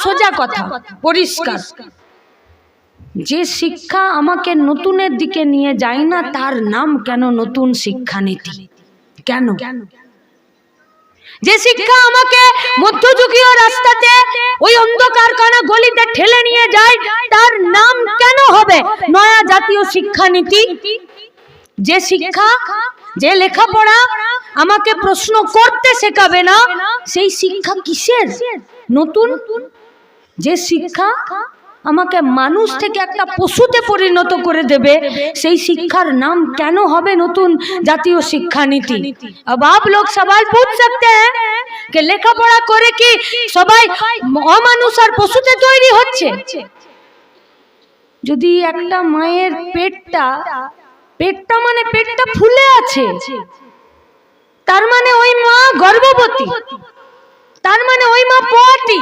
সোজা কথা, পরিষ্কার। যে শিক্ষা আমাকে নতুনের দিকে নিয়ে যায় না তার নাম কেন নতুন শিক্ষানীতি? কেন? যে শিক্ষা আমাকে মধ্যযুগীয় রাস্তাতে ওই অন্ধকার কানা গলিতে ঠেলে নিয়ে যায় তার নাম কেন হবে নয়া জাতীয় শিক্ষানীতি? যে শিক্ষা, যে লেখাপড়া আমাকে প্রশ্ন করতে শেখাবে না সেই শিক্ষা কিসের নতুন? যে শিক্ষা আমাকে মানুষ থেকে একটা পশুতে পরিণত করে দেবে সেই শিক্ষার नाम কেন হবে নতুন জাতীয় শিক্ষানীতি? अब आप लोग सवाल पूछ सकते हैं कि লেখাপড়া করে কি সবাই অমানুষ আর পশুতে তৈরি হচ্ছে? যদি একটা মায়ের পেটটা মানে পেটটা ফুলে আছে তার মানে ওই মা গর্ভবতী, তার মানে ওই মা পোয়াতি।